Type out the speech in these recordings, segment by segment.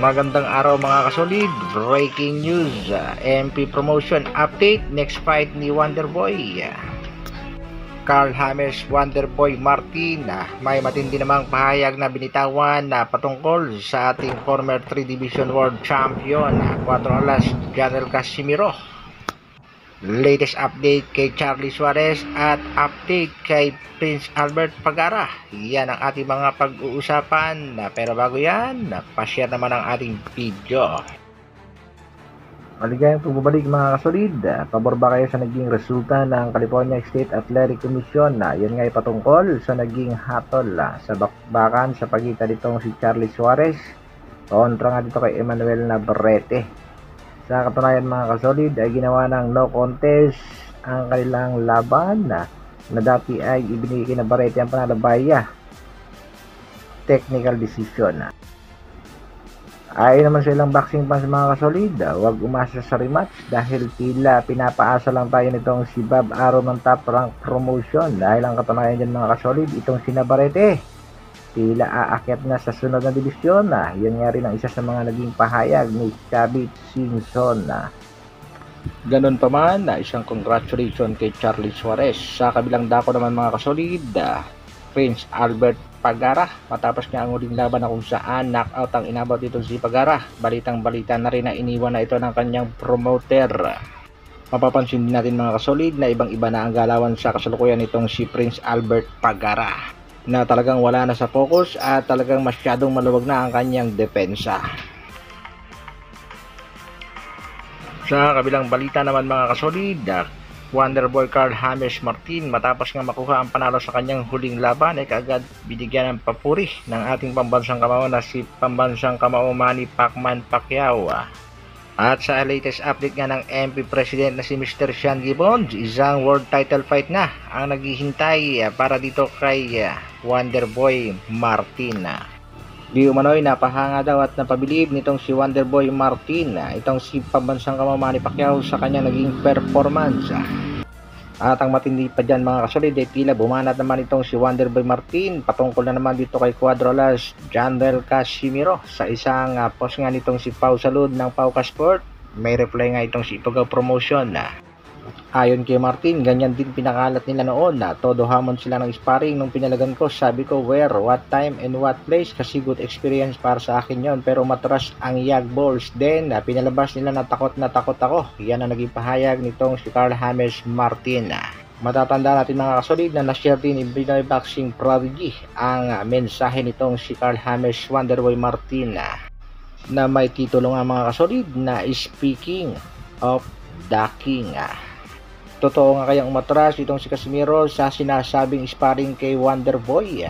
Magandang araw mga kasolid. Breaking news, MP promotion update. Next fight ni Wonderboy Carl James Wonderboy Martin. May matindi namang pahayag na binitawan na patungkol sa ating former 3 Division World Champion 4 alas Janel Casimiro. Latest update kay Charlie Suarez at update kay Prince Albert Pagara. Yan ang ating mga pag-uusapan. Pero bago yan, pa-share naman ang ating video. Maligayang pagbabalik mga kasolid. Pabor ba kayo sa naging resulta ng California State Athletic Commission? Yan nga ay patungkol sa naging hatol sa bakbakan sa pagitan nitong si Charlie Suarez kontra nga dito kay Emmanuel Navarrete. Sa katunayan mga kasolid ay ginawa ng no contest ang kanilang laban na dati ay ibinigay kay Navarrete ang panalabaya. Technical decision. Ayon naman sa ilang boxing fans mga kasolid, huwag umasa sa rematch dahil tila pinapaasa lang tayo nitong si Bob Arum ng Top Rank Promotion. Dahil ang katunayan dyan mga kasolid, itong si Navarrete tila aakyat na sa sunod na divisyon. Yan nga rin ang isa sa mga naging pahayag ni Chavit Singson. Ganun pa man, isang congratulations kay Charlie Suarez. Sa kabilang dako naman mga kasolid, Prince Albert Pagara, matapos niya ang huling laban na kung saan knockout ang inabot dito si Pagara. Balitang balita na rin na iniwan na ito ng kanyang promoter. Mapapansin din natin mga kasolid na ibang iba na ang galawan sa kasalukuyan nitong si Prince Albert Pagara, na talagang wala na sa focus at talagang masyadong maluwag na ang kanyang depensa. Sa kabilang balita naman mga kasolid, Wonderboy Carl James Martin, matapos nga makuha ang panalo sa kanyang huling laban ay kaagad binigyan ng papuri ng ating pambansang kamao na si pambansang kamao Manny Pacman Pacquiao. At sa latest update nga ng MP President na si Mr. Sean Gibbons, isang world title fight na ang naghihintay para dito kay Wonderboy Martin. Di umano'y napahanga daw at napabilib nitong si Wonderboy Martin, itong si pambansang kamao Manny Pacquiao sa kanyang naging performance. At ang matindi pa dyan mga kasolid ay tila bumanat naman itong si Wonderboy Martin patungkol na naman dito kay Quadralas Janel Casimiro sa isang post nga nitong si Pau Salud ng Pauka Sport. May reply nga itong si Ipagaw Promotion. Ayon kay Martin, ganyan din pinakalat nila noon na todo hamon sila ng sparring nung pinalagan ko. Sabi ko where, what time and what place kasi good experience para sa akin yon, pero matras ang yag balls. Then pinalabas nila na takot ako. Yan ang naging pahayag nitong si Carl James Martin. Matatanda natin mga kasolid na na-share din ni Pinoy Boxing Prodigy ang mensahe nitong si Carl James Wonderboy Martin na may titulo nga mga kasolid na Speaking of the King. Totoo nga kayang umatras itong si Casimiro sa sinasabing sparring kay Wonderboy?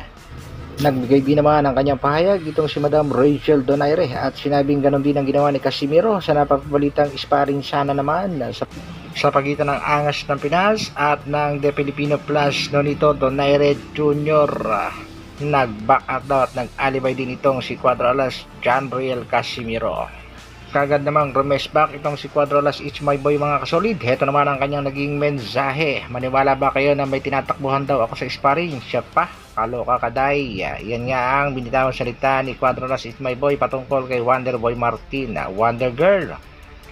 Nagbigay din naman ang kanyang pahayag itong si Madam Rachel Donaire at sinabing ganon din ang ginawa ni Casimiro sa napapabalitang sparring sana naman sa pagitan ng Angas ng Pinas at ng The Filipino Plus Nonito Donaire Jr. Nag-back out daw at nag-alibay din itong si Quadralas Janel Casimiro. Kagad namang remes back itong si Quadralas It's My Boy mga kasolid. Heto naman ang kanyang naging mensahe. Maniwala ba kayo na may tinatakbuhan daw ako sa sparring? Siya pa, kaloka kaday. Yan nga ang binitawang salita ni Quadralas It's My Boy patungkol kay Wonderboy Martin. Wonder Girl,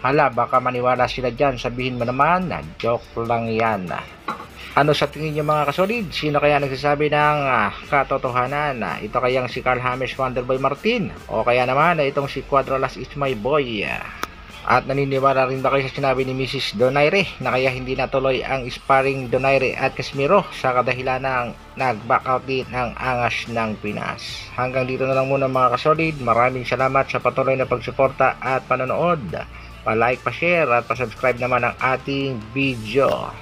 hala baka maniwala sila dyan, sabihin mo naman na joke lang yan. Ano sa tingin niyo mga kasolid? Sino kaya nagsasabi ng katotohanan? Ito kayang si Carl James Wonderboy Martin o kaya naman itong si Quadralas It's My Boy? At naniniwala rin ba kayo sa sinabi ni Mrs. Donaire na kaya hindi natuloy ang sparring Donaire at Casimiro sa kadahilan ng nag-back out din ng Angas ng Pinas? Hanggang dito na lang muna mga kasolid. Maraming salamat sa patuloy na pagsuporta at panonood. Pa-like, pa-share at pa-subscribe naman ang ating video.